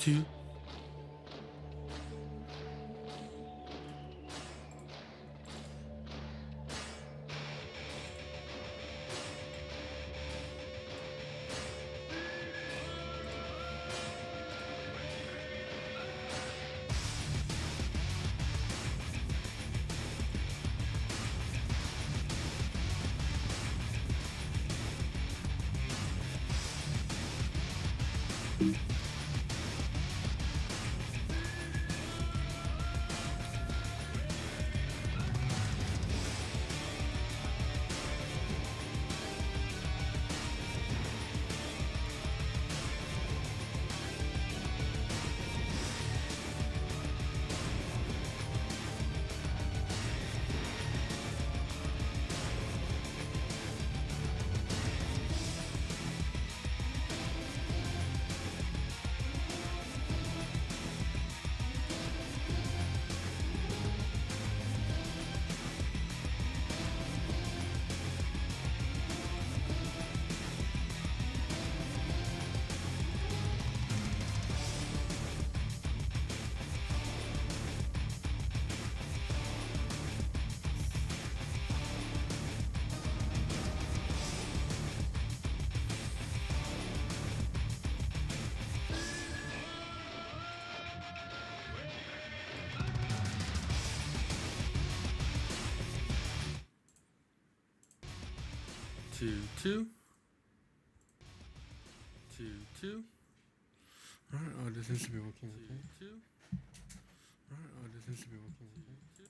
2. Two, two. 2, 2. Alright, oh, this seems to be working. 2, 2. Alright, oh, this seems to be working. 2, 2.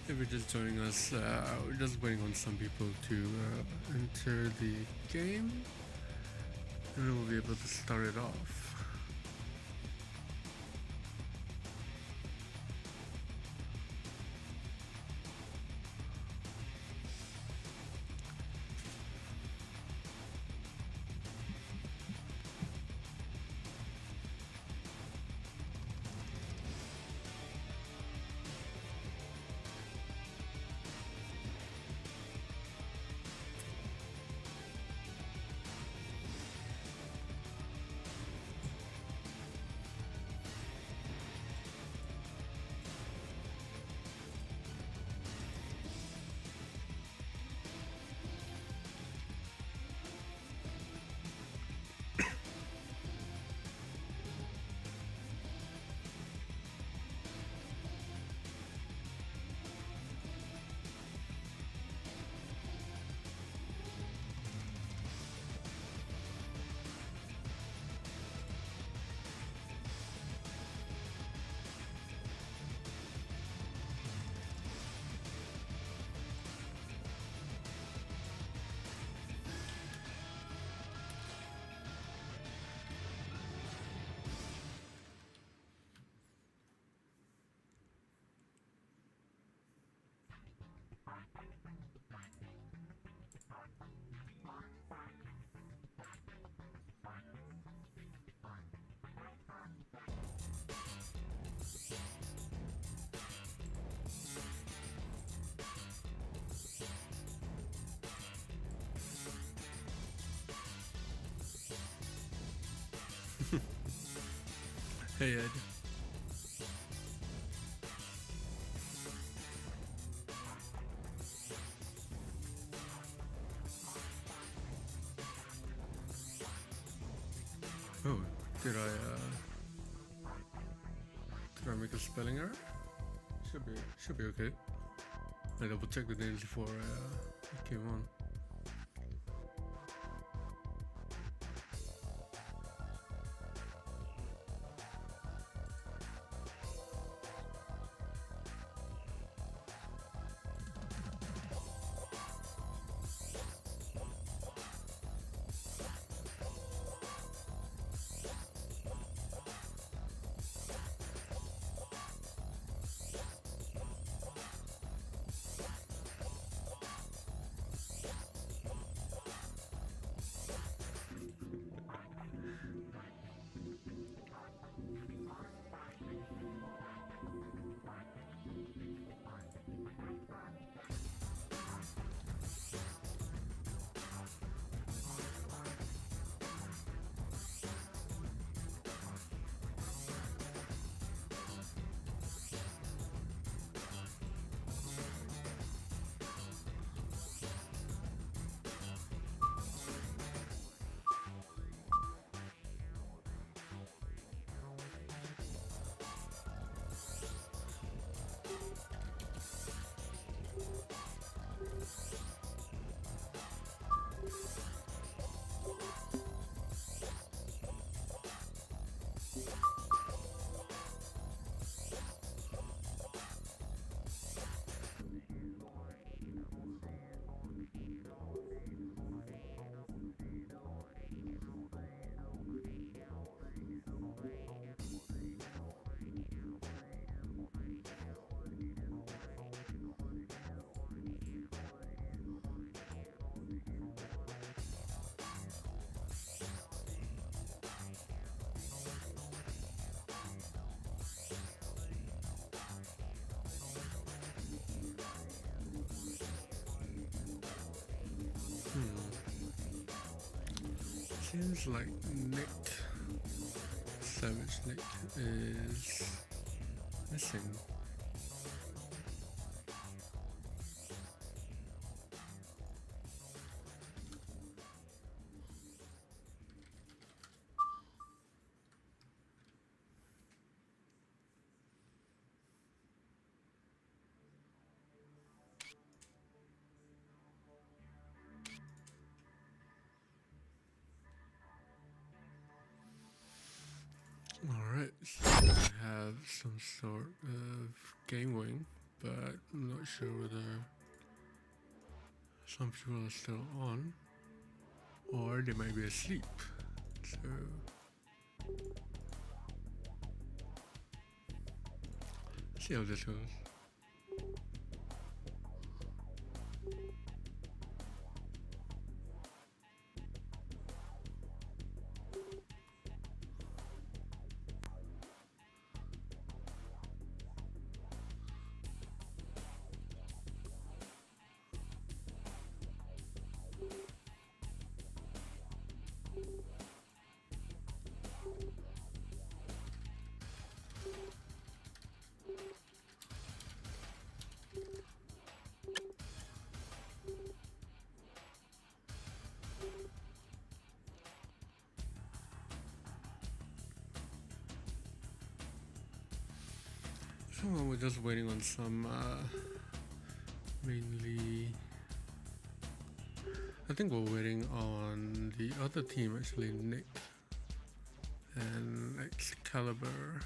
If you're just joining us, we're just waiting on some people to enter the game, and then we'll be able to start it off. Hey Ed. Oh, did I make a spelling error? Should be okay. I double checked the names before it came on. Seems like Nick, SaVage Nick, is missing. Alright, so I have some sort of game wing, but I'm not sure whether some people are still on or they might be asleep. So let's see how this goes. So we're just waiting on some, mainly, I think we're waiting on the other team actually, Nick and XKaLiBaR.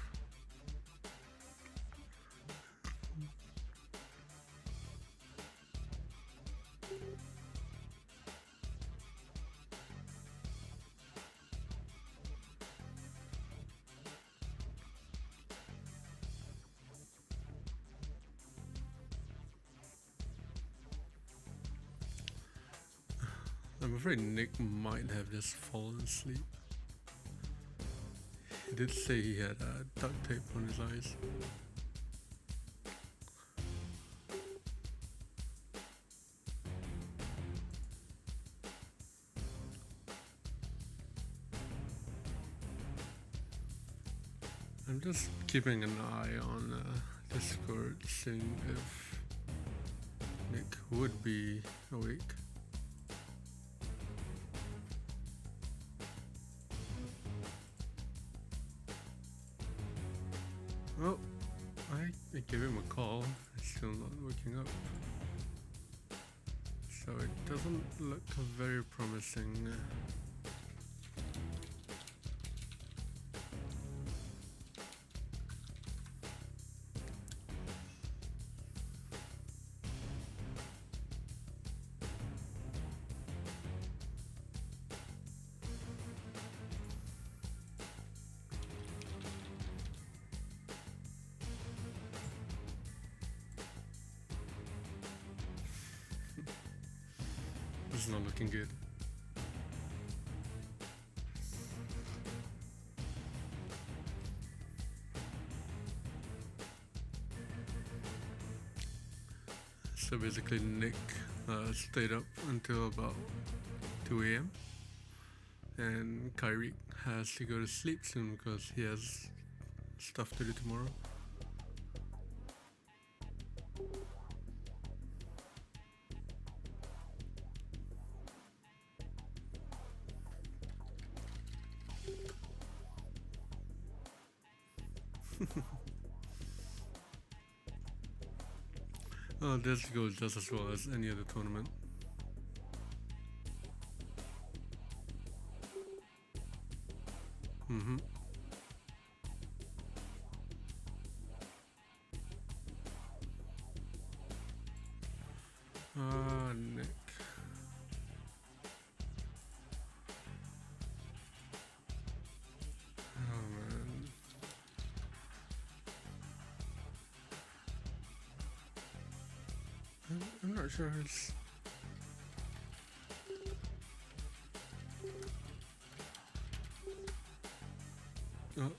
I'm afraid Nick might have just fallen asleep. He did say he had duct tape on his eyes. I'm just keeping an eye on Discord, seeing if Nick would be awake. Well, I gave him a call, he's still not waking up. So it doesn't look very promising. This is not looking good. So basically Nick stayed up until about 2 AM and Kireeek has to go to sleep soon because he has stuff to do tomorrow. Oh, this goes just as well as any other tournament. Nick. Oh man. I'm not sure it's... Oh.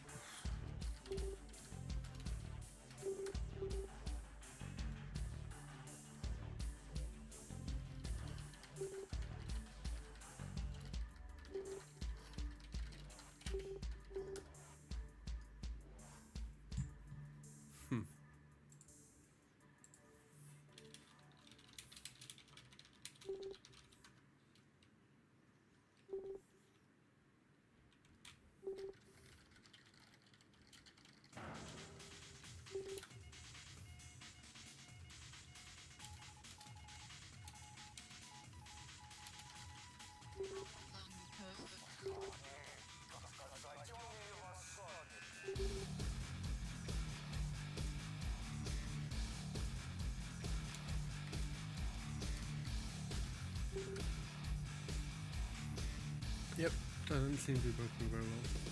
doesn't seem to be working very well.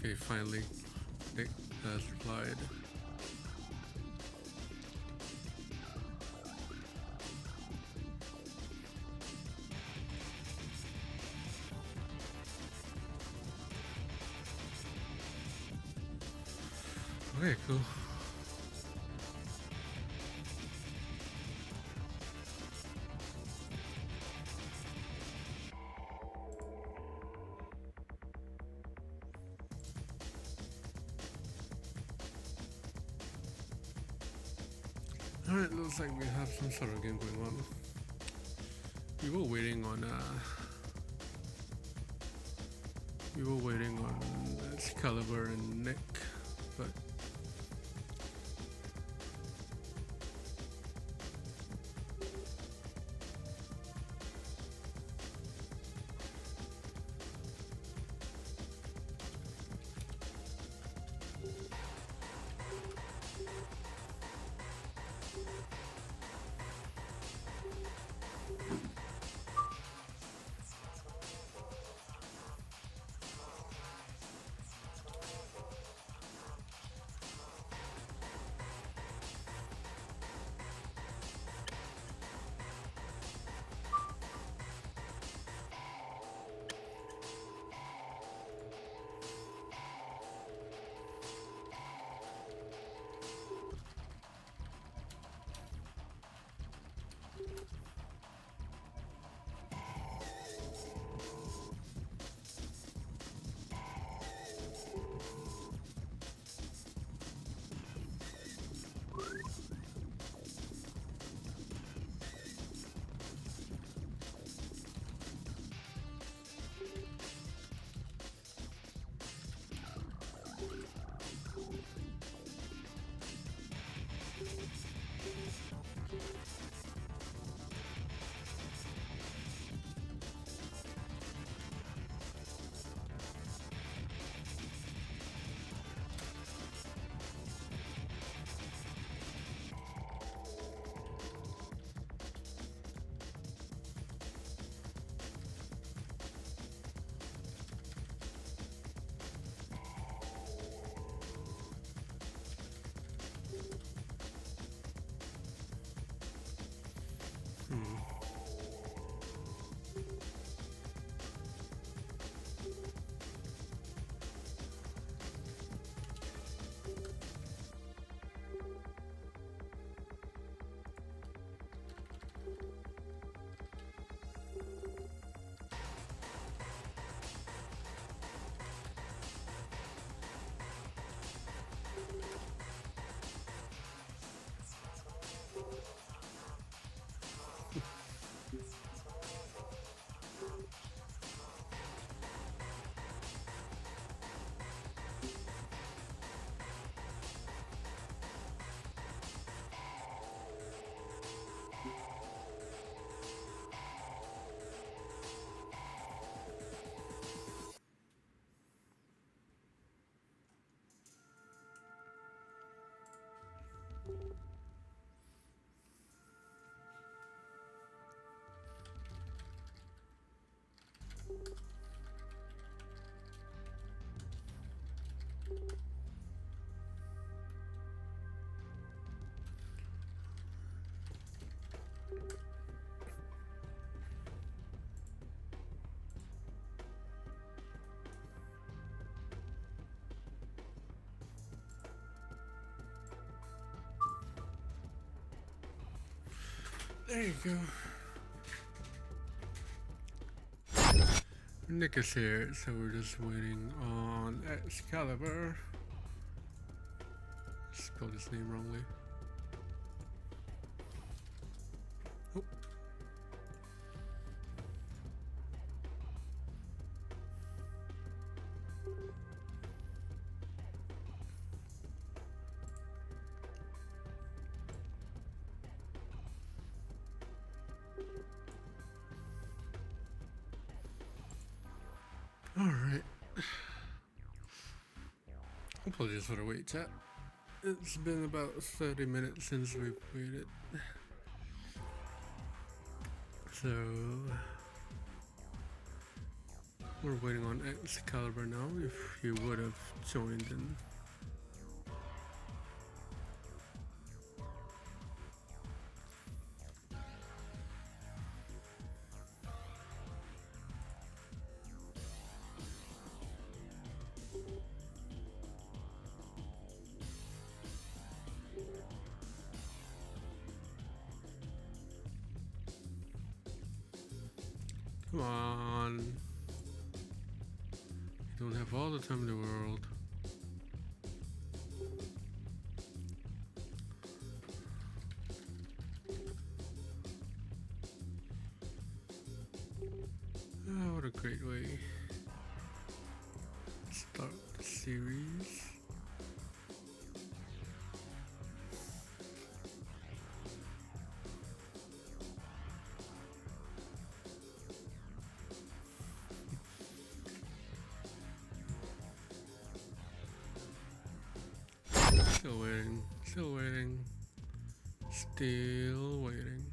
Okay, finally, Nick has replied. Okay, cool. Alright, looks like we have some sort of game going on. We were waiting on XKaLiBaR and Nick, but there you go. Nick is here, so we're just waiting on XKaLiBaR. Spelled his name wrongly. Oh. Alright. Apologies for the wait, chat. It's been about 30 minutes since we've waited. So we're waiting on XKaLiBaR now. If you would have joined in. Come on. You don't have all the time in the world. Oh, what a great way to start the series. Still waiting, still waiting, still waiting.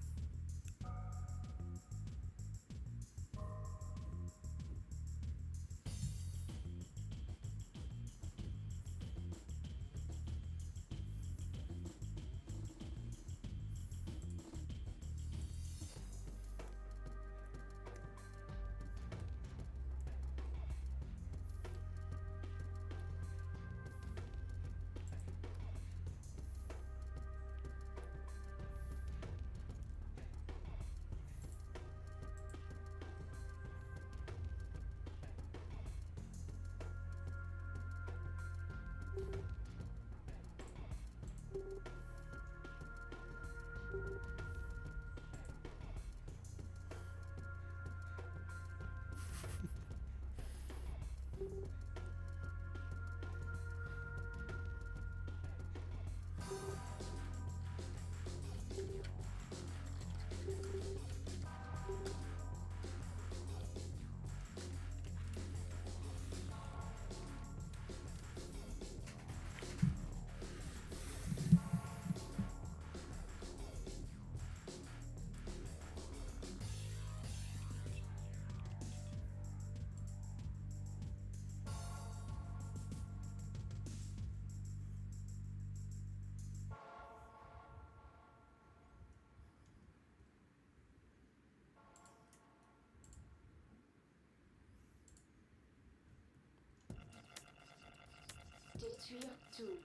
Détruire tout,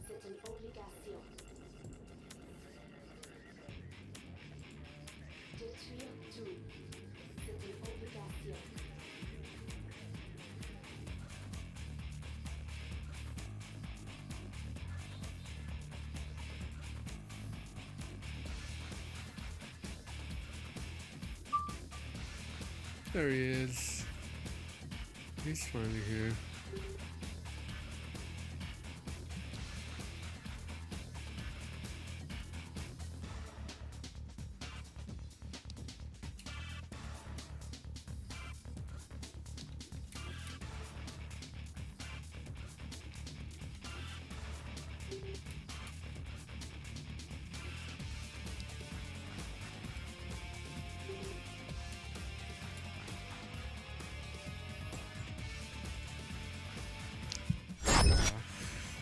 c'est une obligation. Détruire tout, c'est une obligation. There he is. He's finally here.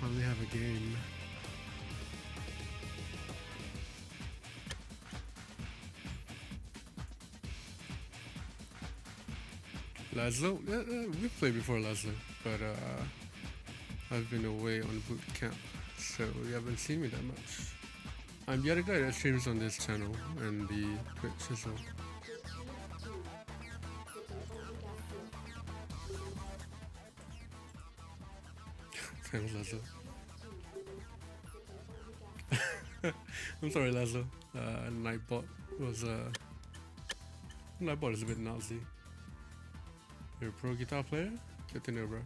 Finally have a game. Laszlo? We've played before, Laszlo, but I've been away on boot camp, so you haven't seen me that much. I'm the other guy that streams on this channel and the Twitch as well. Thanks, Laszlo. I'm sorry, Laszlo. Nightbot was Nightbot is a bit Nazi. You're a pro guitar player? Good to know, bro.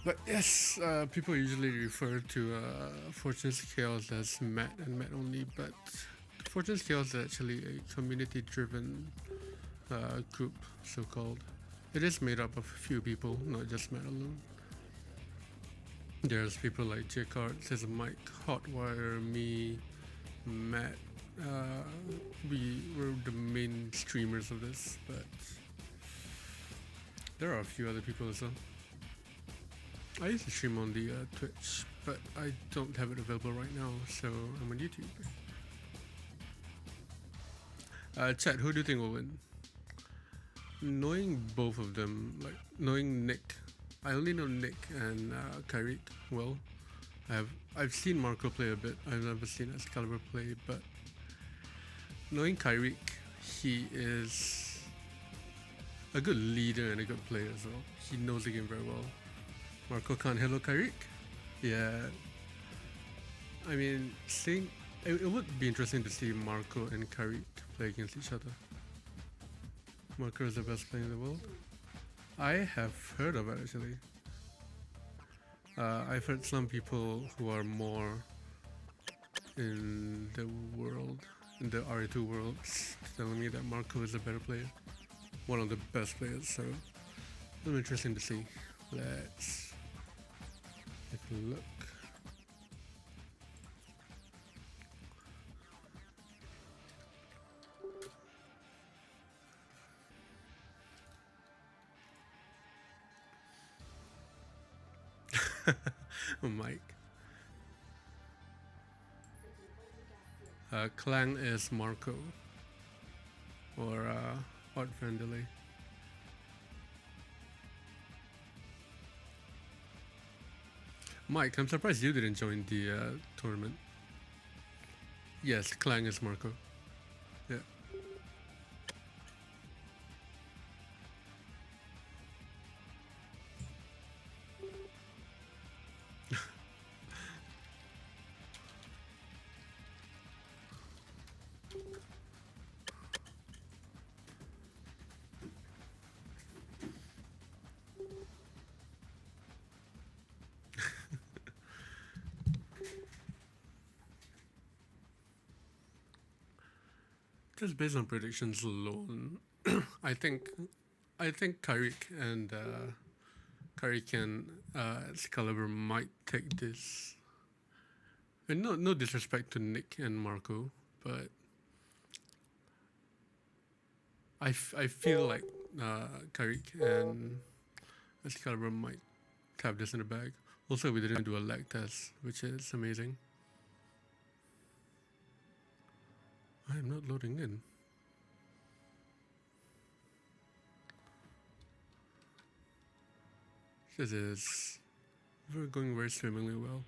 But yes, people usually refer to Fortune's Chaos as Matt and Matt only, but Fortune's Chaos is actually a community-driven group, so-called. It is made up of a few people, not just Matt alone. There's people like J-Cart, there's Mike, Hotwire, me, Matt. We were the main streamers of this, but there are a few other people as well. I used to stream on the Twitch, but I don't have it available right now, so I'm on YouTube. Chat, who do you think will win? Knowing both of them, like knowing Nick, I only know Nick and Kireeek well. I've seen Marco play a bit. I've never seen XKaLiBaR play, but knowing Kireeek, he is a good leader and a good player as well. He knows the game very well. Marco can't hello Kireeek. Yeah. I mean, seeing it would be interesting to see Marco and Kireeek play against each other. Marco is the best player in the world. I have heard of it actually. I've heard some people who are more in the world, in the RA2 world, telling me that Marco is a better player. One of the best players, so it'll be interesting to see. Let's take a look. Mike. Clang is Marco or ArtVandelay. Mike, I'm surprised you didn't join the tournament. Yes, Clang is Marco. Yeah. Just based on predictions alone, I think Kireeek and XKaLiBaR might take this. And no disrespect to Nick and Marco, but I feel like Kireeek and XKaLiBaR might have this in the bag. Also, we didn't do a lag test, which is amazing. I am not loading in. This is going very swimmingly well.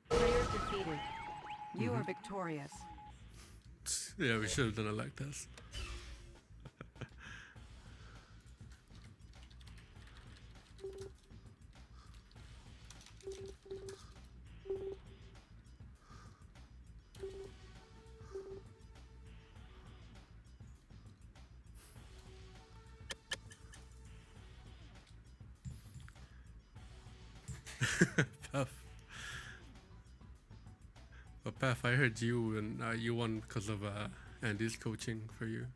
Player defeated. You are victorious. Yeah, we should have done a lag test. Puff. But Puff, I heard you and you won because of Andy's coaching for you.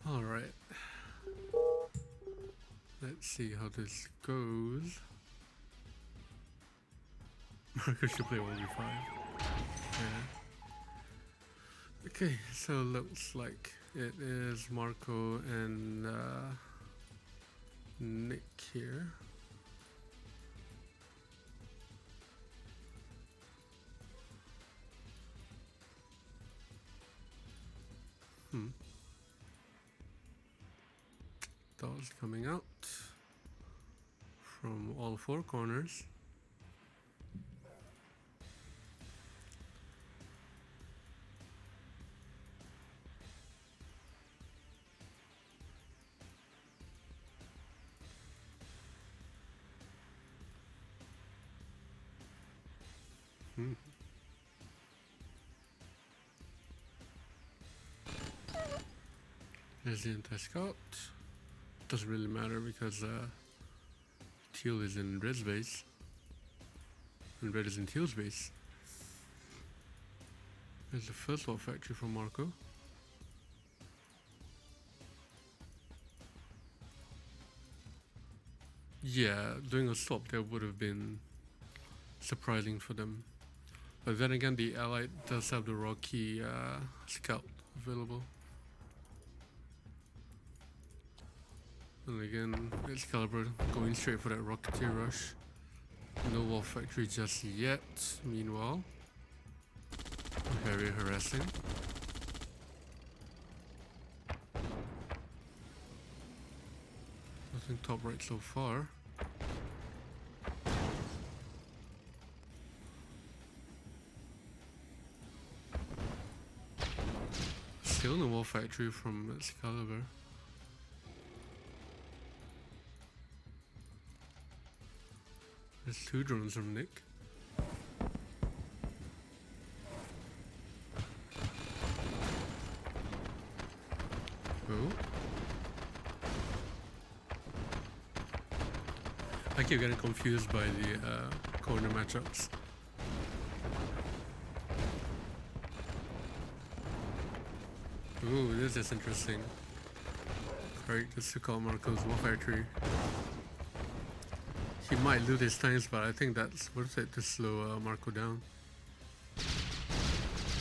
All right. Let's see how this goes. Marco should play 1v5. Yeah. Okay, so looks like it is Marco and Nick here. Dolls coming out from all four corners. There's the anti-scout. Doesn't really matter because teal is in red's base and red is in teal's base. There's the first wall factory from Marco. Yeah, doing a swap there would have been surprising for them. But then again, the Allied does have the Rocky scout available. And again, XKaLiBaR going straight for that Rocketeer rush. No wall factory just yet. Meanwhile, very harassing. Nothing top right so far. Still no wall factory from XKaLiBaR. There's 2 drones from Nick. Oh. I keep getting confused by the corner matchups. Ooh, this is interesting. Kireeek just took out Marco's wall factory. He might lose his times, but I think that's worth it to slow Marco down.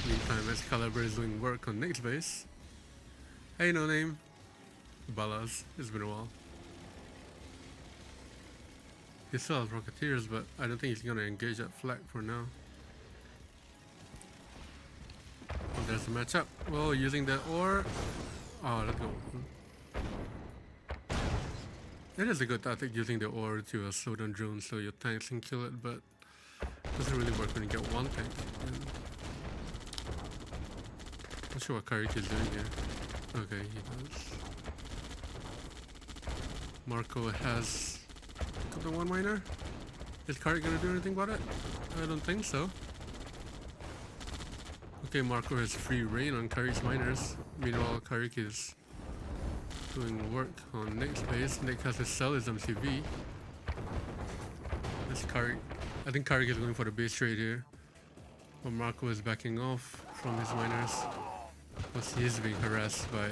Meantime, XKaLiBaR is doing work on Nick's base. Hey, no name. Balas. It's been a while. He still has Rocketeers, but I don't think he's gonna engage that flag for now. Oh, there's a matchup. Well, using that ore. Oh, let's go. It is a good tactic using the ore to slow down drones so your tanks can kill it, but it doesn't really work when you get one tank. Not sure what Kireeek is doing here. Okay, he does. Marco has got the 1 miner. Is Kireeek gonna do anything about it? I don't think so. Okay, Marco has free reign on Kireeek's miners. Meanwhile, Kireeek is doing work on Nick's base. Nick has to sell his MCV. This Kireeek. I think Kireeek is going for the base trade here. But Marco is backing off from his miners. Because he is being harassed by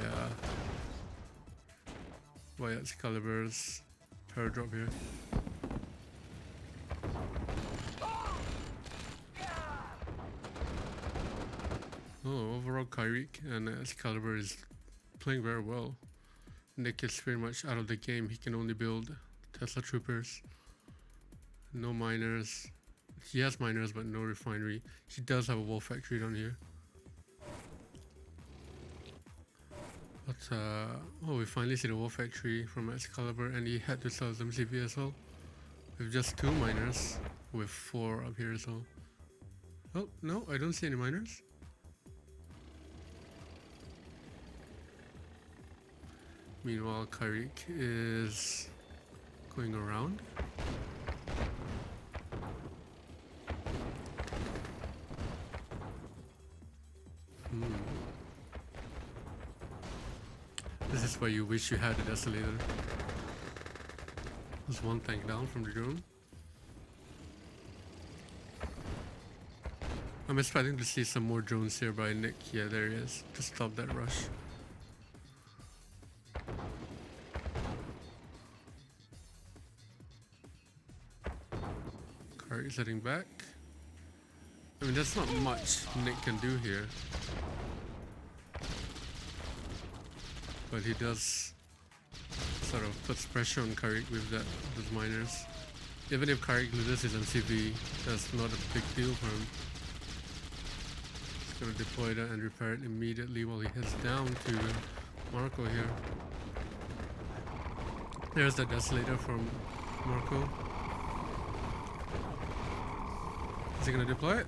XKaLiBaR's paradrop here. Oh, overall Kireeek and XKaLiBaR is playing very well. Nick is pretty much out of the game. He can only build Tesla troopers. No miners. He has miners but no refinery. He does have a wall factory down here. But oh, we finally see the wall factory from XKaLiBaR, and he had to sell his MCV as well. With just 2 miners, with 4 up here as well. Oh, no, I don't see any miners. Meanwhile, Kireeek is going around. This is why you wish you had a desolator. There's 1 tank down from the drone. I'm expecting to see some more drones here by Nick. Yeah, there he is. To stop that rush. Kireeek is heading back. I mean, there's not much Nick can do here. But he does sort of puts pressure on Kireeek with those miners. Even if Kireeek loses his MCV, that's not a big deal for him. He's gonna deploy that and repair it immediately while he heads down to Marco here. There's the desolator from Marco. Is he gonna deploy it?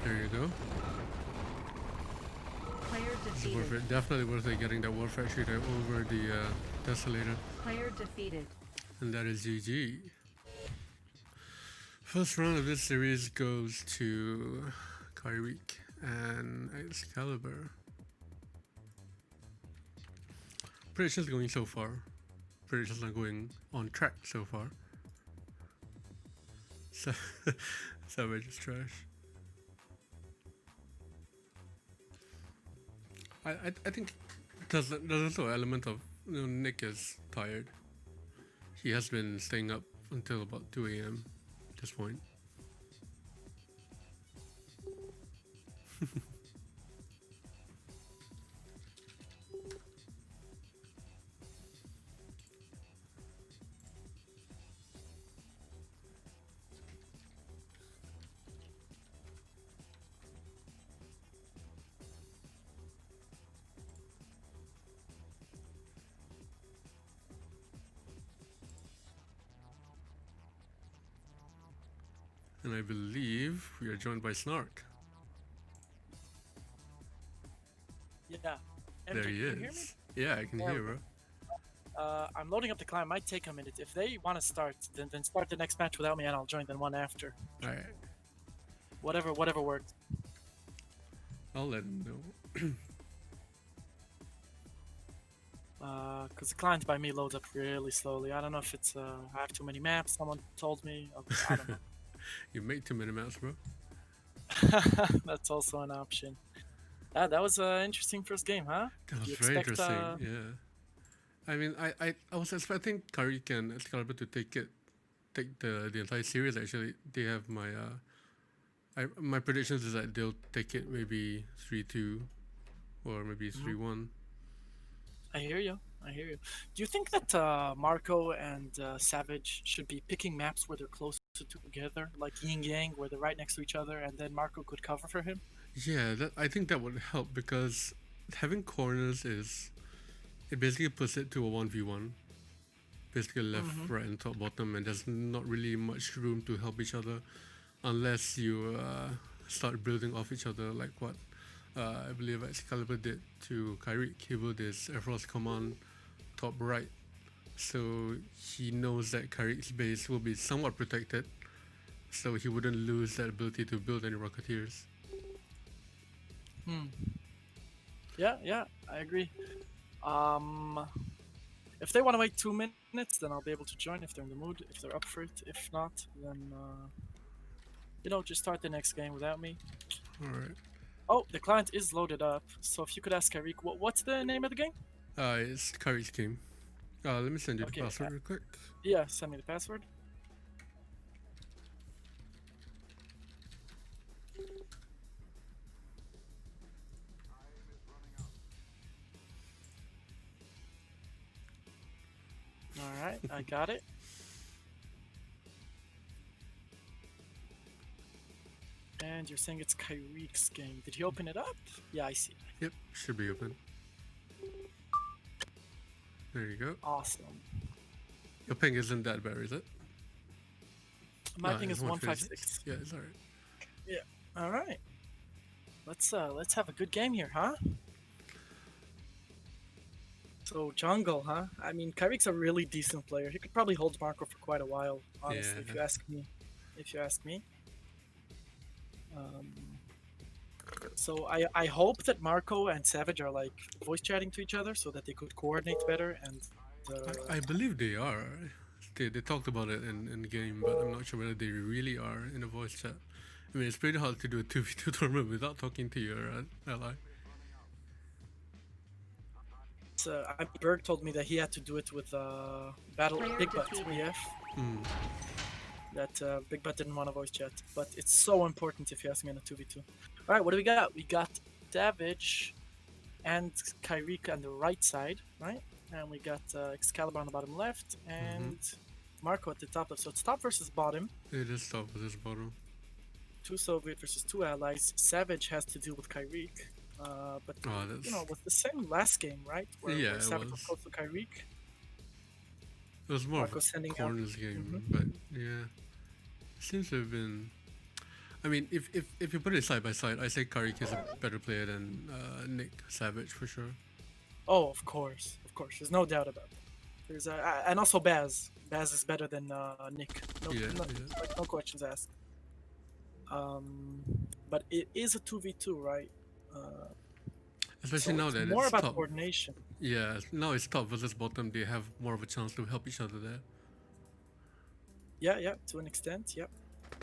There you go. Player It's worth defeated. it. Definitely worth it getting that war factory there over the desolator. Player defeated. And that is GG. First round of this series goes to Kireeek and XKaLiBaR. Predictions going so far. Predictions are going on track so far. So SaVage is trash. I think there's also an element of, you know, Nick is tired. He has been staying up until about 2 AM at this point. And I believe we are joined by Snark. Yeah. There MJ, he can you hear me? is. Yeah, I can There hear, we bro. I'm loading up the client. Might take a minute. If they want to start, then start the next match without me, and I'll join the one after. Alright, Whatever works. I'll let him know. Because the client by me loads up really slowly. I don't know if it's I have too many maps. Someone told me. I don't know. You make too many maps, bro. That's also an option. That was an interesting first game, huh? That was You very expect, interesting. Yeah. I mean, I was expecting Kireeek and XKaLiBaR to take the entire series. Actually, they have my predictions is that they'll take it maybe 3-2 or maybe 3-1. I hear you. Do you think that Marco and SaVage should be picking maps where they're closer together, like yin yang, where they're right next to each other, and then Marco could cover for him? Yeah, I think that would help because having corners it basically puts it to a 1v1. Basically left, right, and top, bottom, and there's not really much room to help each other unless you start building off each other, like what I believe XKaLiBaR did to Kireeek. He built his Air Force Command top right, so he knows that Kireeek's base will be somewhat protected, so he wouldn't lose that ability to build any Rocketeers. Yeah, I agree. If they want to wait 2 minutes, then I'll be able to join if they're in the mood, if they're up for it. If not, then just start the next game without me. Alright. Oh, the client is loaded up. So if you could ask Kireeek, what's the name of the game? It's Kireeek's game. Let me send you Okay, the password real quick. Yeah, send me the password. Alright, I got it. And you're saying it's Kireeek's game. Did he open it up? Yeah, I see. Yep, should be open. There you go. Awesome. Your ping isn't that bad, is it? My ping it's is 156. Yeah, it's alright. Alright. Let's have a good game here, huh? So jungle, huh? I mean, Kireeek's a really decent player. He could probably hold Marco for quite a while, honestly, if you ask me. So I hope that Marco and SaVage are like voice chatting to each other so that they could coordinate better. And I believe they are. They talked about it in the game, but I'm not sure whether they really are in a voice chat. I mean, it's pretty hard to do a 2v2 tournament without talking to your ally. Berg told me that he had to do it with Big Butt EF. That Big Butt didn't want to voice chat, but it's so important if you ask me in a 2v2. All right, what do we got? We got SaVage and Kireeek on the right side, right? And we got XKaLiBaR on the bottom left, and Marco at the top left. So it's top versus bottom. It is top versus bottom. 2 Soviet versus 2 allies. SaVage has to deal with Kireeek. But it was the same last game, right? Where SaVage was close to Kireeek. It was more Marco of a sending corners game, but yeah, it seems to have been. I mean, if you put it side by side, I say Kireeek is a better player than Nick SaVage for sure. Oh, of course, there's no doubt about it. There's and also Baz. Baz is better than Nick. No questions asked. But it is a 2v2, right? Especially so now it's that more it's about top. coordination. Yeah, now it's top versus bottom. They have more of a chance to help each other there. Yeah, to an extent, yeah.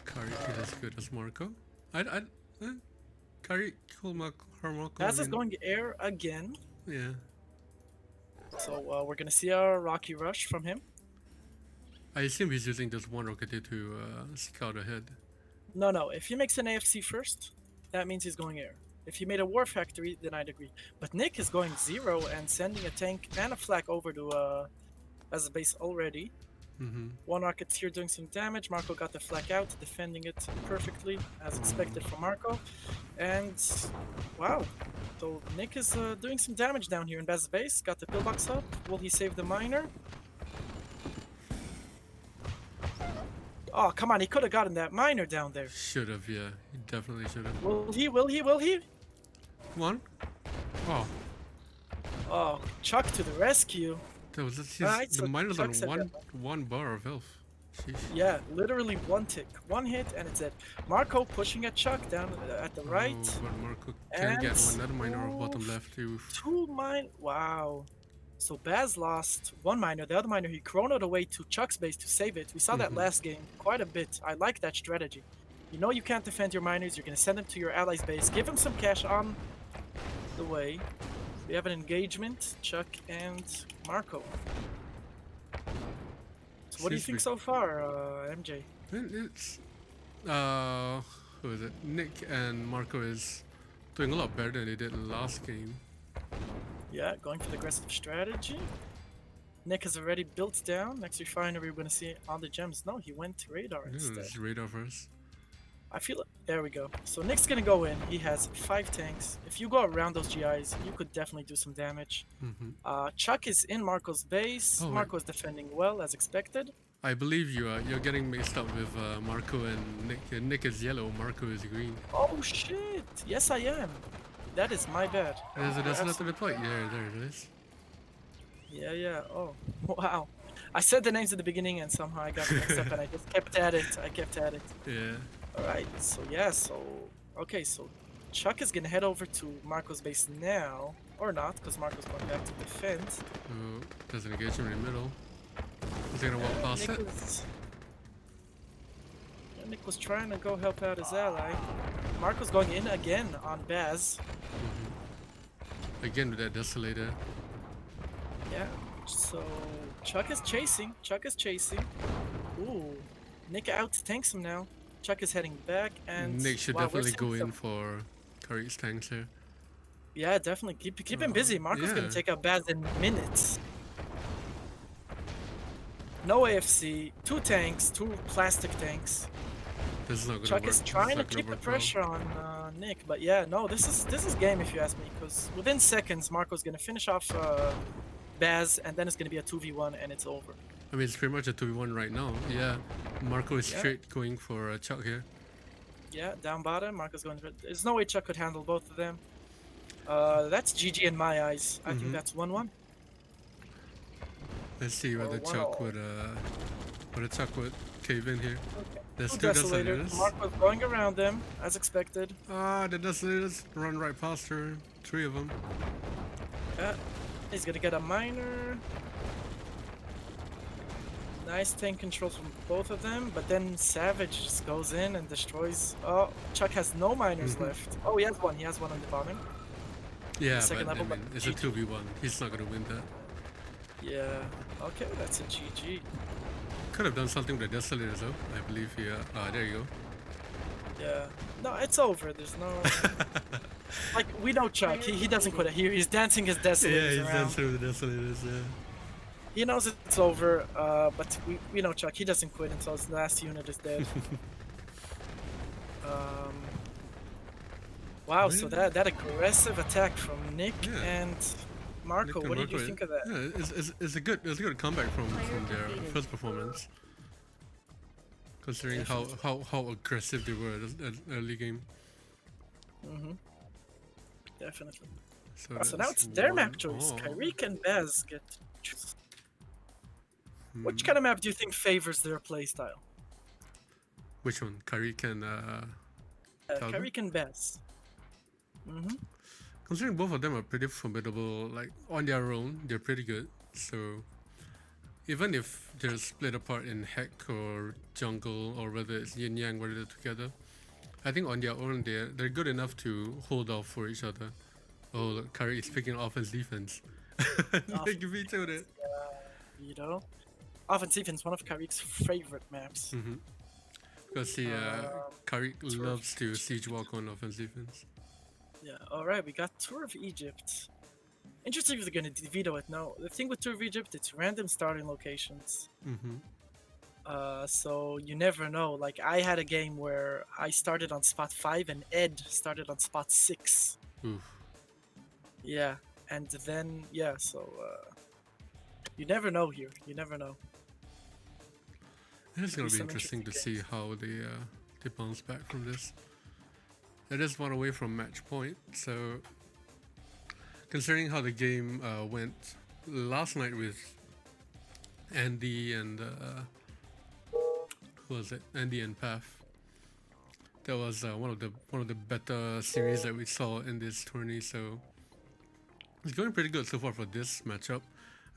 Kireeek is as good as Marco. Kireeek, cool Marco. Baz is going air again. Yeah. So we're gonna see a Rocky Rush from him. I assume he's using this one Rocketeer to scout ahead. No. If he makes an AFC first, that means he's going air. If he made a War Factory, then I'd agree. But Nick is going 0 and sending a tank and a flak over to as a base already. One Rocketeer doing some damage. Marco got the flak out, defending it perfectly, as expected from Marco. And wow, so Nick is doing some damage down here in Baz's base. Got the pillbox up. Will he save the miner? Oh, come on, he could have gotten that miner down there. Should have, yeah. He definitely should have. Will he? Will he? Will he? One? Oh, Oh, Chuck to the rescue. that was just Alright, the so miner's on Chuck said one bar of health. Sheesh. Yeah, literally one tick, one hit, and it's it. Marco pushing at Chuck down at the right. Oh, but Marco can get And- another miner of bottom left. Oof. 2 mine. Wow. So Baz lost 1 miner. The other miner he chronoed away to Chuck's base to save it. We saw that Mhm. last game quite a bit. I like that strategy. You know you can't defend your miners. You're gonna send them to your allies' base. Give them some cash on the way. We have an engagement. Chuck and Marco. So what do you Seems think to so far, MJ? It's who is it? Nick and Marco is doing a lot better than they did last game. Yeah, going for the aggressive strategy. Nick has already built down. Next refinery we're gonna see on the gems. No, he went to radar Yeah, instead. it's radar first. I feel it. There we go. So Nick's gonna go in. He has 5 tanks. If you go around those GIs, you could definitely do some damage. Chuck is in Marco's base. Oh, wait. Marco is defending well as expected. I believe you're getting mixed up with Marco and Nick. Nick is yellow, Marco is green. Oh shit! Yes, I am. That is my bad. There's a You're desolator deploy. Yeah, there it is. Yeah, yeah. Oh, wow. I said the names at the beginning and somehow I got mixed up and I just kept at it. I kept at it. Yeah. Alright, so yeah, okay, so Chuck is gonna head over to Marco's base now. Or not, because Marco's going back to defend. Oh, there's an engagement in the middle. Is he gonna walk past Nick it? was, yeah, Nick was trying to go help out his ally. Marco's going in again on Baz. Again with that desolator. Yeah, so Chuck is chasing. Chuck is chasing. Ooh, Nick out tanks him now. Chuck is heading back and Nick should wow, we're definitely go seeing in some- for Kireeek's tanks here. Yeah, definitely keep him busy. Marco's yeah. gonna take out Baz in minutes. No AFC, 2 tanks, 2 plastic tanks. This is not gonna Chuck work. is This trying to not gonna keep the work well. pressure on Nick, but yeah, no, this is game if you ask me, because within seconds Marco's gonna finish off Baz, and then it's gonna be a 2v1 and it's over. I mean, it's pretty much a 2v1 right now. Yeah. Marco is Yeah. straight going for Chuck here. Yeah, down bottom, Marco's going. There's no way Chuck could handle both of them. That's GG in my eyes. I think that's 1-1. Let's see Or whether 1-0. Chuck would cave in here. Okay. There's 2 two desolators. desolators. Marco's going around them as expected. Ah, the desolators run right past her. 3 of them. Yeah, he's gonna get a miner. Nice tank controls from both of them, but then SaVage just goes in and destroys. Oh, Chuck has no miners left. Oh, he has one. He has one on the bottom. Yeah, second but I level, mean, but it's a GG. 2v1. He's not gonna win that. Yeah. Okay, that's a GG. Could have done something with the desolators though. I believe here. Ah, there you go. Yeah. No, it's over. There's no. Like we know Chuck. He doesn't quit it. He's dancing his desolators around. with the desolators. Yeah. He knows it's over. But we know Chuck. He doesn't quit until his last unit is dead. Wow. So that aggressive attack from Nick Yeah. and Marco. Nick and What did you Marco, think of that? Yeah, it's a good comeback from their first performance. Considering how aggressive they were at early game. Definitely. So, So now that's it's their map 1. choice. Oh. Kireeek and Baz get. Hmm. Which kind of map do you think favors their playstyle? Which one? Kireeek and Talbot? Kireeek and Baz. Considering both of them are pretty formidable, like on their own, they're pretty good. So even if they're split apart in Heck or Jungle or whether it's Yin Yang, whether they're together, I think on their own they're good enough to hold off for each other. Oh, look, Kireeek is picking offense defense. Nick vetoed it. You know, offense defense, one of Kireek's favorite maps. Because Kireeek loves to siege walk on offense defense. Yeah. All right, we got Tour of Egypt. Interesting if they're gonna veto it. No, the thing with Tour of Egypt, it's random starting locations. So you never know. Like I had a game where I started on spot 5 and Ed started on spot 6. Oof. Yeah, and then yeah, so you never know here. You never know. It's gonna be some interesting to interesting see how they bounce back from this. It is one away from match point, so considering how the game went last night with Andy and who was it? Andy and Path. That was one of the better series that we saw in this tourney. So it's going pretty good so far for this matchup.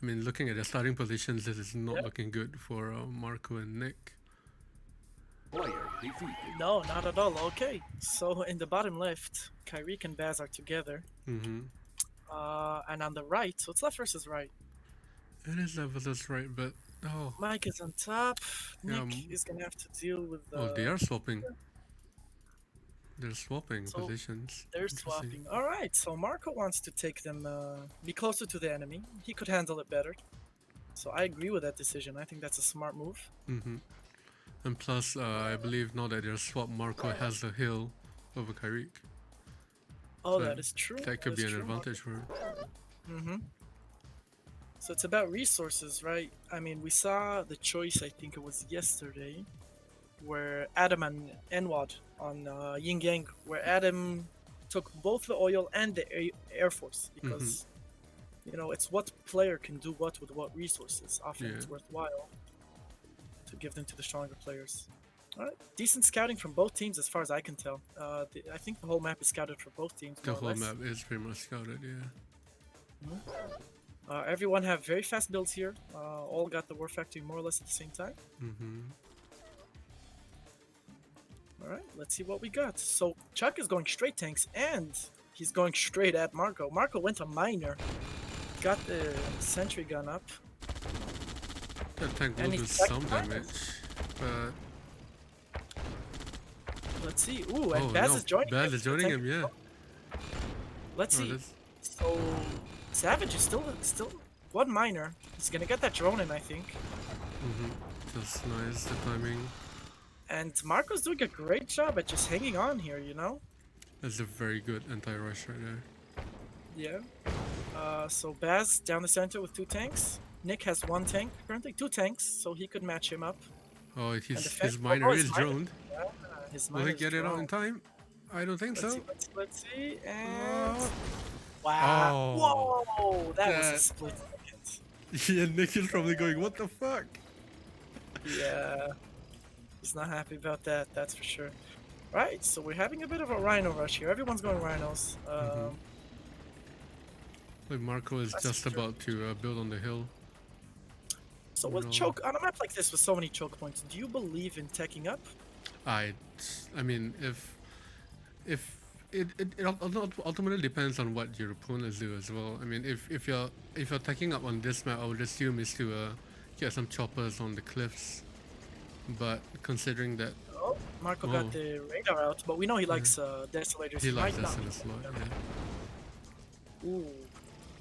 I mean, looking at the starting positions, this is not looking good for Marco and Nick. No, not at all. Okay, so in the bottom left, Kireeek and Baz are together. Mm-hmm. And on the right, so it's left versus right. It is left versus right, but oh, Mike is on top. Yeah, Nick is gonna have to deal with. oh, they are swapping. They're swapping So, positions. They're Interesting. swapping. All right, so Marco wants to take them, be closer to the enemy. He could handle it better. So I agree with that decision. I think that's a smart move. Mm-hmm. And plus, I believe now that they're swapped, Marco has the hill over Kireeek. Oh, So that is true. That could is be an true. advantage for him. Mm-hmm. So it's about resources, right? I mean, we saw the choice, I think it was yesterday, where Adam and Enwad on Yin Yang, where Adam took both the oil and the Air Force, because, you know, it's what player can do what with what resources. Often it's Yeah. worthwhile to give them to the stronger players. All right, decent scouting from both teams as far as I can tell. I think the whole map is scouted for both teams. The more or whole less. map is pretty much scouted, yeah. Everyone have very fast builds here. All got the War Factory more or less at the same time. Mm-hmm. All right, let's see what we got. So Chuck is going straight tanks, and he's going straight at Marco. Marco went to miner, got the sentry gun up. That tank will And do he's some back- damage, but Let's see. Ooh, and oh Baz no, is joining Baz him. is joining him, yeah. Let's Oh, see. that's- So SaVage is still one miner. He's gonna get that drone in, I think. Just nice, the timing. And Marco's doing a great job at just hanging on here, you know? That's a very good anti-rush right there. Yeah. So Baz down the center with 2 tanks. Nick has 1 tank currently, 2 tanks, so he could match him up. Oh, his defense- miner oh, is his miner- droned. His Will he miner's get it out in drone. time? I don't think Let's so. see, let's see, and Oh. wow! Oh. Whoa, that was a That- split second. Yeah, Nick is probably going, what the fuck? Yeah, he's not happy about that. That's for sure. Right, so we're having a bit of a rhino rush here. Everyone's going rhinos. Like Marco is That's just true. about to build on the hill. So with No. choke on a map like this with so many choke points, do you believe in teching up? I mean, if it ultimately depends on what your opponents do as well. I mean, if you're attacking up on this map, I would assume is to get some choppers on the cliffs. But considering that Oh, Marco Oh. got the radar out, but we know he likes desolators. he likes might that not. in a slot, yeah. Ooh,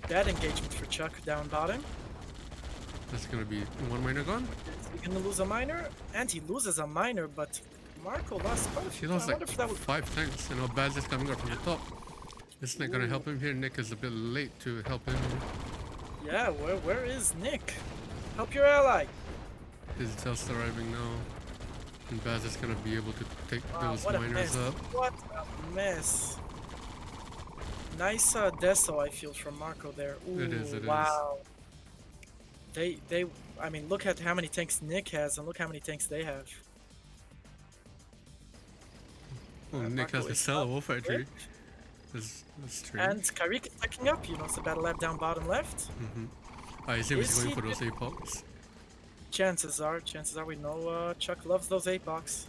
bad engagement for Chuck down bottom. That's gonna be one miner gone. Is he gonna lose a miner? And he loses a miner, but Marco lost quite a He few. lost I like wonder if that was 5 tanks, and now Baz is coming up from the top. It's not gonna help him here. Nick is a bit late to help him. yeah. Where is Nick? Help your ally. He's just arriving now. And Baz is gonna be able to take Wow, those what a miners mess! up. What a mess! Nice deso, I feel, from Marco there. Ooh, It is, it is. wow. They, I mean, look at how many tanks Nick has, and look how many tanks they have. Oh, Nick Marco has the is cell up wolf factory. quick. That's strange. And Kireeek is picking up, you know, it's a battle lab down bottom left. I assume he's Is going he for those good? apocs. Chances are we know Chuck loves those 8 box.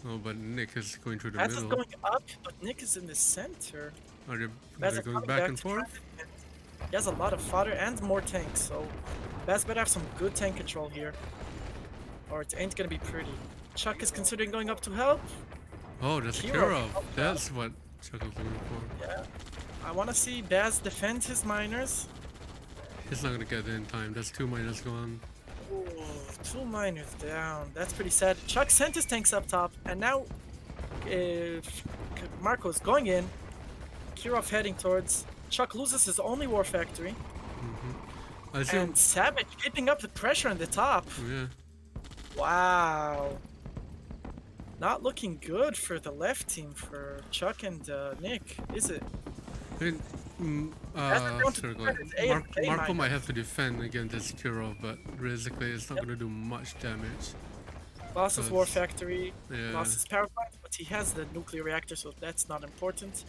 Oh, but Nick is going through the Baz is middle. going up, but Nick is in the center. Are they, Baz they're is going coming back and to try forth? to defend. He has a lot of fodder and more tanks, so Baz better have some good tank control here, or it ain't gonna be pretty. Chuck is considering going up to help. Oh, that's Kireeek. Kirov. That's what Chuck was looking for. Yeah, I want to see Baz defend his miners. He's not gonna get there in time. That's 2 miners gone. Ooh, 2 miners down. That's pretty sad. Chuck sent his tanks up top, and now Marco's going in. Kirov heading towards. Chuck loses his only war factory, I assume. and SaVage keeping up the pressure on the top. Yeah. Wow. Not looking good for the left team, for Chuck and Nick, is it? I mean, down to sorry, go defend, ahead. it's A and K Marco minus. might have to defend against this Kireeek, but realistically, it's not going to do much damage. Lost his Cause- War Factory, Yeah. lost his power plant, but he has the nuclear reactor, so that's not important.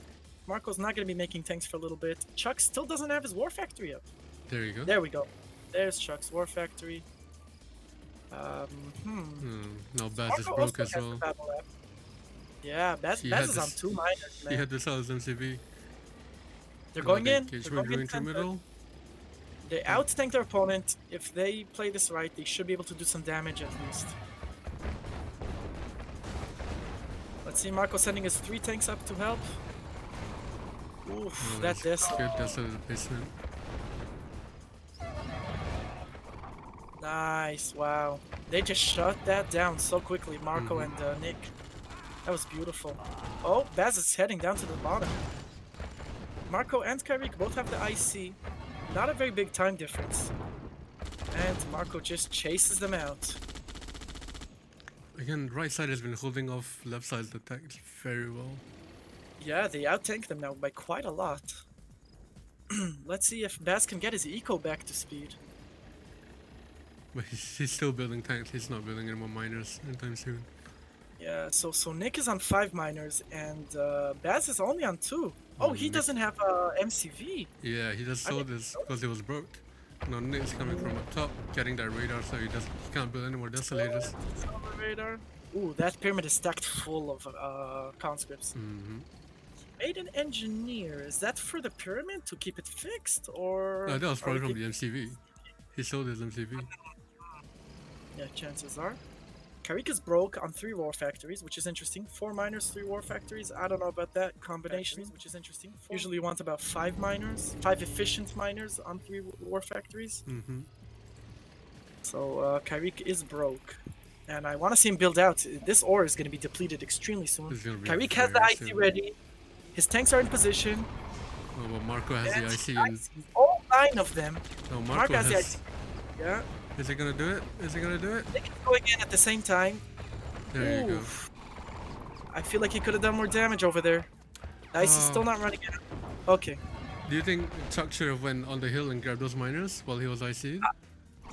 Marco's not going to be making tanks for a little bit. Chuck still doesn't have his War Factory up. There you go. There we go. There's Chuck's War Factory. Now Baz is Marco broke also as has the well. battle lab. Yeah, Baz He is had on this- 2 minors, man. He had to sell his MCV. They're going in. Engagement They're going going in through center. middle. They out-tank their opponent. If they play this right, they should be able to do some damage at least. Let's see, Marco sending his 3 tanks up to help. Oof, Oh, that that's this. good. That's a basement. Nice, wow. They just shut that down so quickly, Marco and Nick. That was beautiful. Oh, Baz is heading down to the bottom. Marco and Kireeek both have the IC. Not a very big time difference. And Marco just chases them out. Again, right side has been holding off left side's attack very well. Yeah, they out-tank them now by quite a lot. Let's see if Baz can get his eco back to speed. But he's still building tanks. He's not building any more miners anytime soon. Yeah, so Nick is on 5 miners and Baz is only on 2. Oh, he Nick- doesn't have MCV. Yeah, he just I sold didn't this know. because it was broke. Now Nick's coming from up top, getting that radar, so he can't build any more desolators. Silver radar. Ooh, that pyramid is stacked full of conscripts. Made an engineer. Is that for the pyramid to keep it fixed, or? No, that was are probably we from the MCV. He sold his MCV. Yeah, chances are. Kireeek is broke on 3 war factories, which is interesting. 4 miners, 3 war factories. I don't know about that combination, which is interesting. Usually you want about 5 miners, 5 efficient miners on 3 war factories. So Kireeek is broke. And I want to see him build out. This ore is going to be depleted extremely soon. It's gonna be Kireeek has the very IC soon. ready. His tanks are in position. Oh, well, Marco has And the IC, he and ICs all 9 of them. no, Marco Marco has the has. IC. Yeah. Is he gonna do it? Is he gonna do it? They can go again at the same time. There you go. Oof. I feel like he could have done more damage over there. The IC is still not running out. Okay. Do you think Chuck should have went on the hill and grabbed those miners while he was IC'd?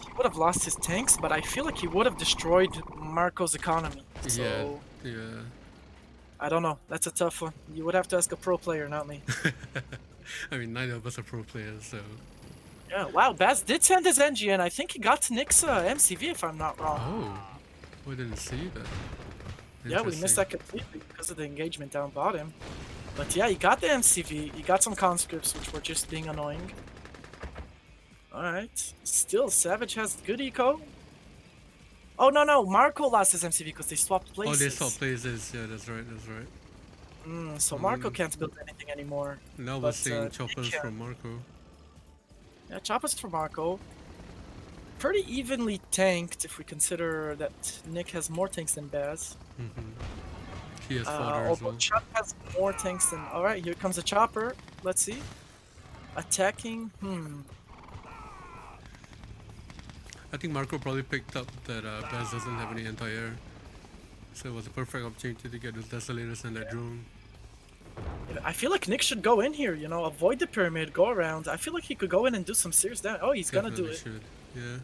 He would have lost his tanks, but I feel like he would have destroyed Marco's economy. So, Yeah. I don't know. That's a tough one. You would have to ask a pro player, not me. I mean, neither of us are pro players, so. Yeah, wow, Baz did send his NG, and I think he got Nick's MCV, if I'm not wrong. Oh, we didn't see that. Yeah, we missed that completely because of the engagement down bottom. But yeah, he got the MCV, he got some conscripts, which were just being annoying. Alright, still, SaVage has good eco. Oh, no, Marco lost his MCV because they swapped places. Oh, they swapped places. Yeah, that's right. So Marco can't build anything anymore. Now we're But, seeing Nick choppers can. from Marco. Yeah, choppers for Marco. Pretty evenly tanked if we consider that Nick has more tanks than Baz. He has fodder as Although well. Chuck has more tanks than... Alright, here comes a chopper. Let's see. Attacking. I think Marco probably picked up that Baz doesn't have any anti-air. So it was a perfect opportunity to get those desolators and that drone. I feel like Nick should go in here, avoid the pyramid, go around. I feel like he could go in and do some serious damage. Oh, he's gonna do Definitely it. should. Yeah.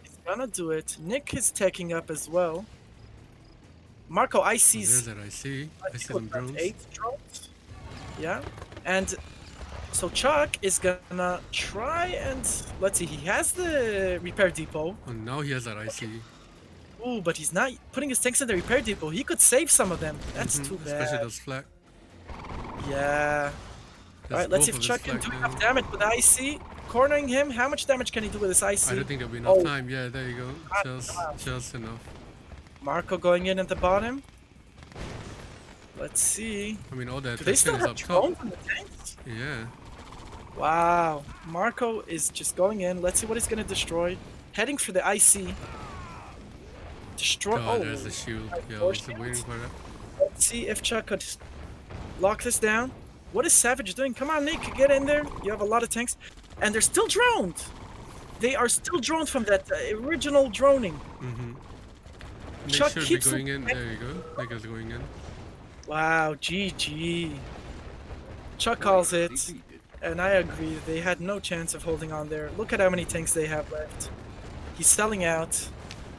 He's gonna do it. Nick is taking up as well. Marco There's ICs. that I see What, some that's drones. 8 drones. Yeah. And so Chuck is gonna try and... Let's see, he has the repair depot. Oh, now he has that IC. Ooh, but he's not putting his tanks in the repair depot. He could save some of them. That's too bad. Especially those flak. Yeah. Alright, let's see if Chuck can do enough damage with the IC. Cornering him. How much damage can he do with his IC? I don't think there'll be enough Oh. time. Yeah, there you go. Just enough. Marco going in at the bottom. Let's see. I mean, all that Do they still attention is have up top. drones on the tanks? Yeah. Wow. Marco is just going in. Let's see what he's going to destroy. Heading for the IC. Destroy. God, Oh, there's the shield. nice Yeah, I door was shield. waiting for that. Let's see if Chuck could lock this down. What is SaVage doing? Come on, Nick, get in there. You have a lot of tanks. And they're still droned. They are still droned from that original droning. Nick Chuck should be keeps going it- in. There you go. Nick is going in. Wow, GG. Chuck calls it, and I agree. They had no chance of holding on there. Look at how many tanks they have left. He's selling out.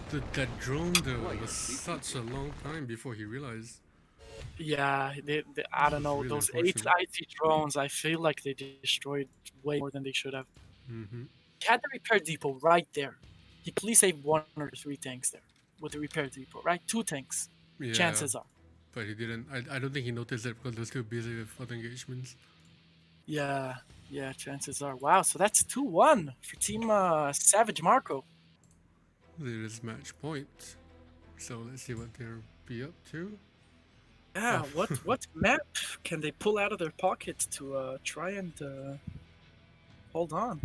Dude, that drone though was such a long time before he realized. Yeah, I don't know. Really Those 8 unfortunate. IT drones, I feel like they destroyed way more than they should have. Mm-hmm. He had the repair depot right there. He please save 1 or 3 tanks there with the repair depot, right? 2 tanks. Yeah, Chances are. but he didn't. I don't think he noticed it because he was too busy with other engagements. Yeah, chances are. Wow, so that's 2-1 for Team SaVage Marco. There is match point. So let's see what they'll be up to. Yeah, Oh. what map can they pull out of their pocket to try and hold on?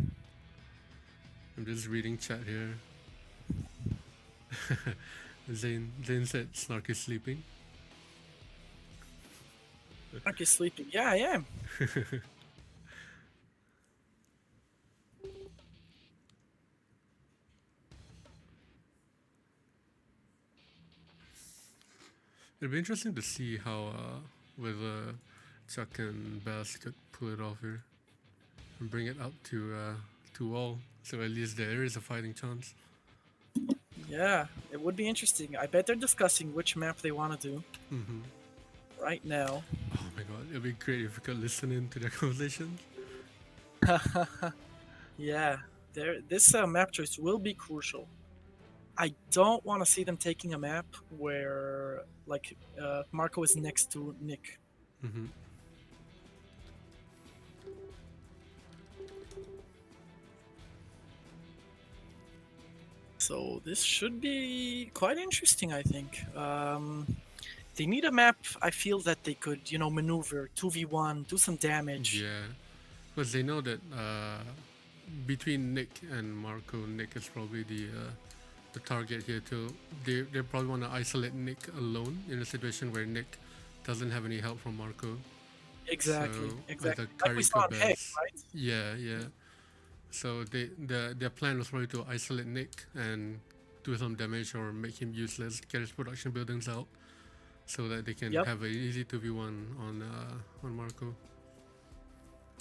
I'm just reading chat here. Zane said Snark is sleeping. Aren't you sleeping? Yeah, I am. It'd be interesting to see how whether Chuck and Bass could pull it off here and bring it up to all. So at least there is a fighting chance. Yeah, it would be interesting. I bet they're discussing which map they want to do Mm-hmm. right now. Oh my god, it'd be great if we could listen in to their conversations. Yeah, this map choice will be crucial. I don't want to see them taking a map where, like, Marco is next to Nick. Mm-hmm. So this should be quite interesting, I think. They need a map, I feel, that they could, maneuver 2v1, do some damage. Yeah, because they know that between Nick and Marco, Nick is probably the target here too. They probably want to isolate Nick alone in a situation where Nick doesn't have any help from Marco. Exactly, So, exactly. either Like we Kireeek saw or on Heck, Baz. right? Yeah. So their plan was probably to isolate Nick and do some damage or make him useless, get his production buildings out, so that they can Yep. have an easy 2v1 on Marco.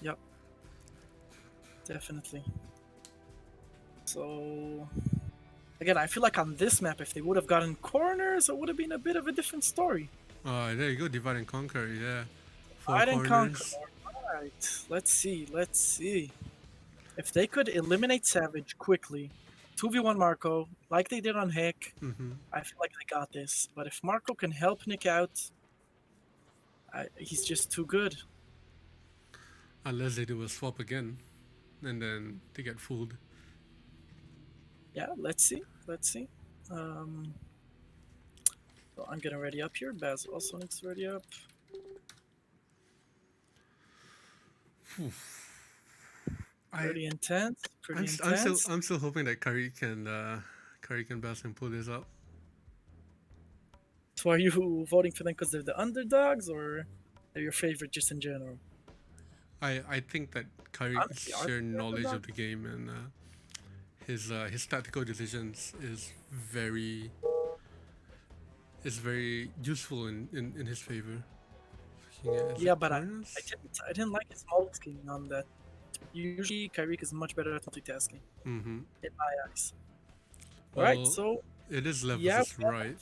Yep. Definitely. So again, I feel like on this map, if they would have gotten corners, it would have been a bit of a different story. There you go, divide and conquer. Yeah, 4 Divide and conquer. corners. Alright, let's see. If they could eliminate SaVage quickly, 2v1 Marco, like they did on Heck, Mm-hmm. I feel like they got this. But if Marco can help Nick out, he's just too good. Unless they do a swap again, and then they get fooled. Yeah, let's see. So I'm getting ready up here. Baz also needs to ready up. Pretty intense. I'm still hoping that Kireeek and Baz can pull this up. So are you voting for them because they're the underdogs, or they're your favorite just in general? I think that Kireeek's Honestly, are sheer they knowledge of underdogs? the game and his tactical decisions is very useful in his favor. Yeah, but I didn't like his multitasking on that. Usually, Kireeek is much better at multitasking Mm-hmm. in my eyes. Well, Alright, so it is levels yeah, is right.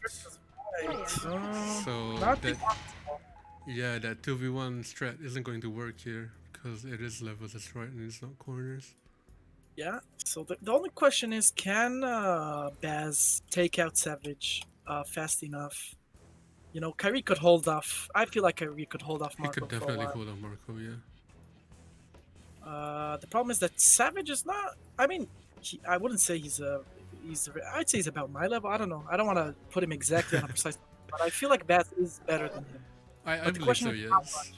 right. So Not that the that 2v1 strat isn't going to work here because it is levels is right and it's not corners. Yeah, so the only question is, can Baz take out SaVage fast enough? Kireeek could hold off. I feel like Kireeek could hold off He Marco could for a definitely while. hold on Marco, yeah. The problem is that SaVage is not. I mean, I wouldn't say I'd say he's about my level. I don't know. I don't want to put him exactly on a precise, but I feel like Baz is better than him. I But the believe question so, is how yes. much?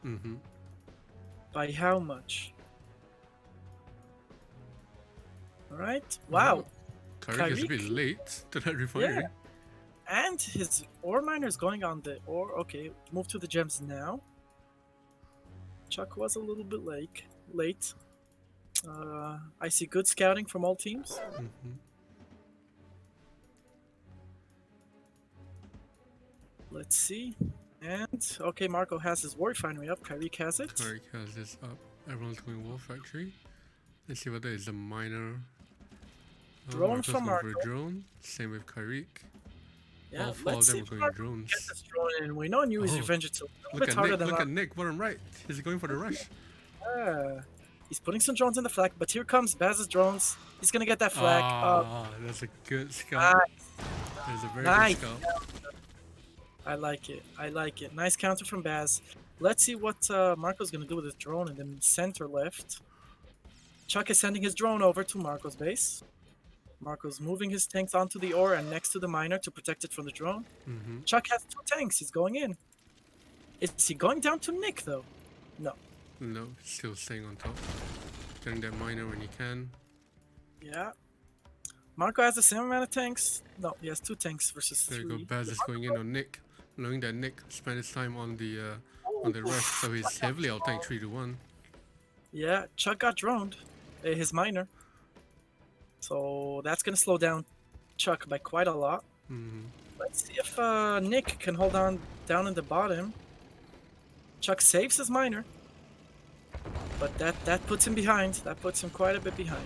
Mm-hmm. By how much? All right. Wow. Kireeek is a bit Kireeek? late to that refinery. And his ore miner is going on the ore. Okay, move to the gems now. Chuck was a little bit late. I see good scouting from all teams. Mm-hmm. Let's see. And okay, Marco has his war refinery up. Kireeek has it. Kireeek has this up. Everyone's going War Factory. Let's see whether it's a miner. Drone Marco's from going for Marco. a drone. Same with Kireeek. Yeah, All four of let's them see are if going Marco drones. gets this drone in. We know New is Oh, revenge. It's a little Look bit at harder Nick. than Look our at Nick. Bottom right. He's going for the rush. He's putting some drones in the flag, but here comes Baz's drones. He's gonna get that flag. Ah, that's a good scout. Nice. That's a very Nice. good scout. I like it. I like it. Nice counter from Baz. Let's see what Marco's gonna do with his drone in the center left. Chuck is sending his drone over to Marco's base. Marco's moving his tanks onto the ore and next to the miner to protect it from the drone. Chuck has 2 tanks. He's going in. Is he going down to Nick though? No. No, still staying on top. Getting that miner when you can. Yeah. Marco has the same amount of tanks. No, he has 2 tanks versus There 3. you go. Baz is going in on Nick, knowing that Nick spent his time on the rush, so he's heavily out-tanked 3-1. Yeah, Chuck got droned. His miner. So that's gonna slow down Chuck by quite a lot. Let's see if Nick can hold on down in the bottom. Chuck saves his miner. But that puts him behind. That puts him quite a bit behind.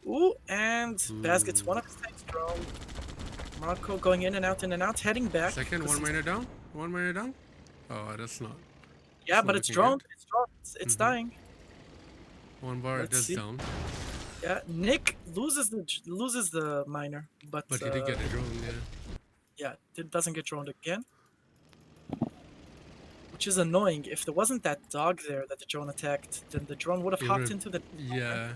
Ooh, and Baz gets one of his tanks drone. Marco going in and out, heading back. Second, 'cause one he's- miner down. One miner down. Oh, that's not. Yeah, not but it's looking droned. good. It's droned. It's dying. One bar, Let's that's see. down. Yeah, Nick loses the miner, but But he did get a drone, yeah. yeah, it doesn't get droned again. Which is annoying. If there wasn't that dog there that the drone attacked, then the drone would have It hopped would've- into the... Yeah.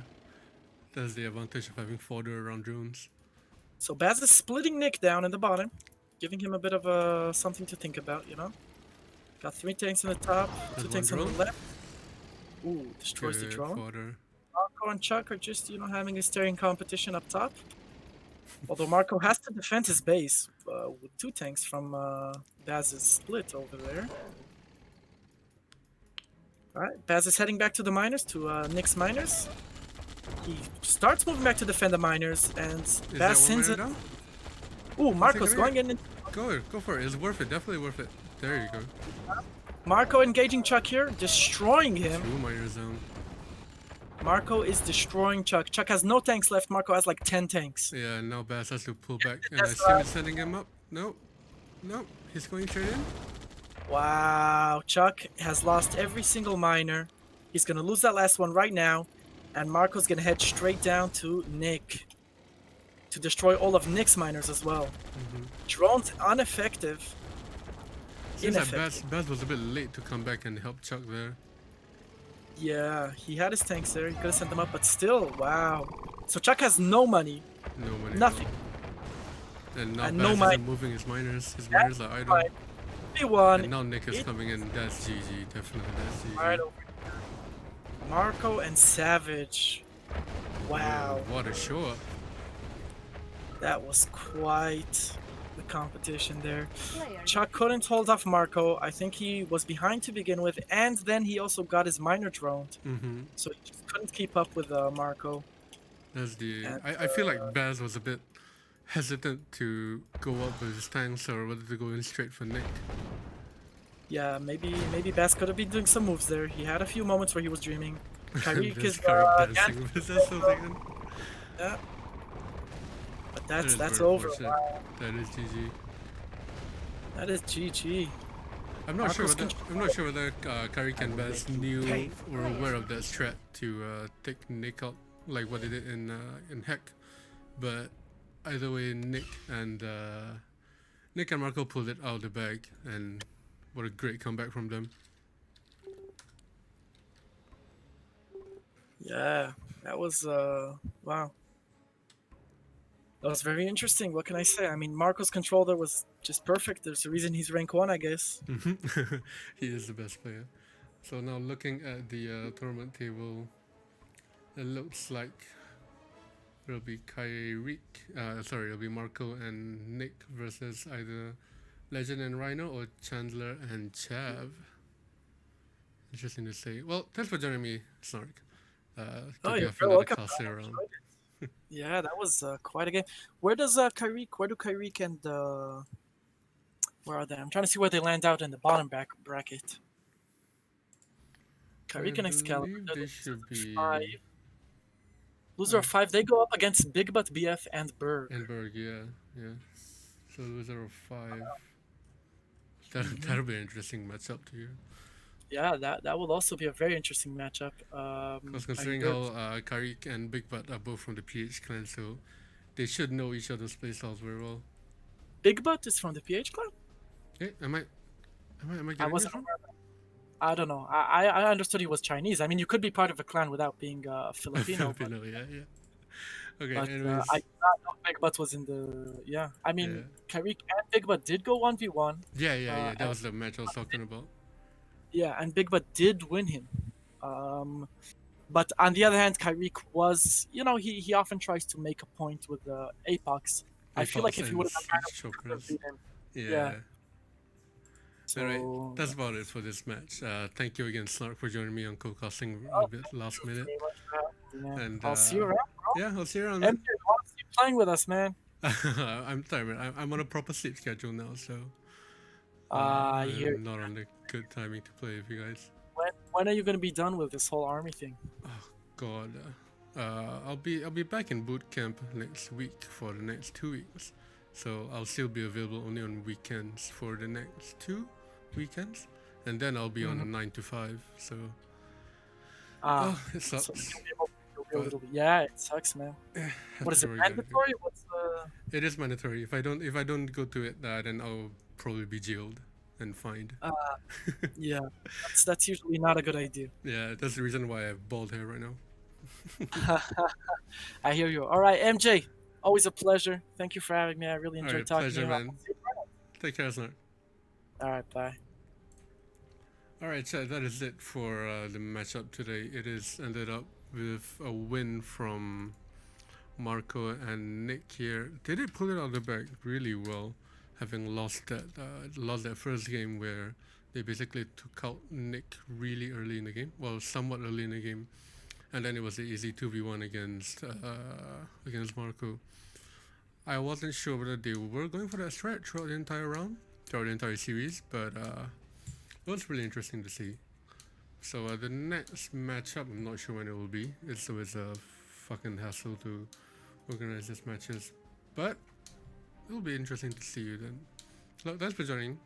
That's the advantage of having fodder around drones. So Baz is splitting Nick down in the bottom, giving him a bit of something to think about, you know? Got 3 tanks on the top, 2 one tanks on the drone. left. Ooh, destroys the Good drone. fodder. Marco and Chuck are just, having a staring competition up top. Although Marco has to defend his base with 2 tanks from Baz's split over there. Alright, Baz is heading back to the miners, to Nick's miners. He starts moving back to defend the miners, and Is that Baz one sends miner it. down? Ooh, Marco's gonna going in. Go for it. It's worth it. Definitely worth it. There you go. Marco engaging Chuck here, destroying him. 2 miners down. Marco is destroying Chuck. Chuck has no tanks left. Marco has like 10 tanks. Yeah, and now Baz has to pull back. And I That's see him right. sending him up. Nope. Nope. He's going straight in. Wow, Chuck has lost every single miner. He's gonna lose that last one right now. And Marco's gonna head straight down to Nick to destroy all of Nick's miners as well. Drones ineffective. Seems like Ineffective. Baz was a bit late to come back and help Chuck there. Yeah, he had his tanks there. He could have sent them up, but still, wow. So Chuck has no money, No money. nothing. And now And Baz no isn't mine. moving his miners. His miners are idle. Fine. 3-1. And now Nick is It- coming in. That's GG. Definitely that's GG. Right over here. Marco and SaVage. Wow, What a show up. that was quite the competition there. Player Chuck couldn't hold off Marco. I think he was behind to begin with, and then he also got his miner droned, so he just couldn't keep up with Marco. That's the. And, I feel like Baz was a bit hesitant to go up with his tanks or whether to go in straight for Nick. Yeah, maybe Baz could have been doing some moves there. He had a few moments where he was dreaming. Kireeek There's is Kireeek dancing with that something. yeah. But That that's is that's very over. unfortunate. Wow. That is GG. That is GG. I'm not sure Marco's whether Kireeek and Baz knew or aware of that strat to take Nick out like what they did in Heck, but either way, Nick and Marco pulled it out of the bag, and what a great comeback from them. Yeah, that was wow. That was very interesting. What can I say? I mean, Marco's controller was just perfect. There's a reason he's rank 1, I guess. He is the best player. So now looking at the tournament table, it looks like it'll be it'll be Marco and Nick versus either Legend and Rhino or Chandler and Chav. Interesting to say. Well, thanks for joining me, Snark. Oh, Took you're off very another welcome. class I around. enjoyed it. Yeah, that was quite a game. Where does Kireeek and Where are they? I'm trying to see where they land out in the bottom bracket. Kireeek and XKaLiBaR. believe they should be 5. Loser of 5. They go up against Big Butt, BF, and Berg. Berg, yeah. So loser of 5. That'll be an interesting matchup to hear. Yeah, that will also be a very interesting matchup. Because considering how Kireeek and Big Butt are both from the PH clan, so they should know each other's playstyles very well. Big Butt is from the PH clan? Hey, am I I getting wasn't this wrong? aware of that. I don't know. I understood he was Chinese. I mean, you could be part of a clan without being Filipino. Filipino, yeah. Okay, But anyways. I did not know Big Butt was in the... Yeah, I mean, Kireeek and Big Butt did go 1v1. Yeah. That was the match I was talking about. Yeah, and Big Butt did win him. But on the other hand, Kireeek was... You know, he often tries to make a point with Apox. I feel like if he would have done that, he could have beat him. Yeah. So, Alright, that's about it for this match. Thank you again, Snark, for joining me on co-casting a bit last minute. And I'll see you around, bro. Yeah, I'll see you around. MJ, I want to see you playing with us, man. I'm sorry, man. I'm on a proper sleep schedule now, so Here. I'm not on the good timing to play with you guys. When are you gonna be done with this whole army thing? Oh God, I'll be back in boot camp next week for the next 2 weeks, so I'll still be available only on weekends for the next 2 weekends, and then I'll be on a 9 to 5. So it sucks. So you'll be a little bit, yeah, it sucks, man. What is it, mandatory? What's the... It is mandatory. If I don't go to it, then I'll probably be jailed and fined. Yeah, that's usually not a good idea. Yeah, that's the reason why I have bald hair right now. I hear you. All right, MJ, always a pleasure. Thank you for having me. I really enjoyed talking pleasure, to you. man. Take care, Snark. All right, bye. Alright, chat, that is it for the matchup today. It is ended up with a win from Marco and Nick here. They did pull it out of the bag really well, having lost that first game where they basically took out Nick really early in the game. Well, somewhat early in the game. And then it was the easy 2v1 against Marco. I wasn't sure whether they were going for that strat throughout the entire round, throughout the entire series, but it was really interesting to see. So the next matchup, I'm not sure when it will be. It's always a fucking hassle to organize these matches, but it will be interesting to see you then. So thanks for joining.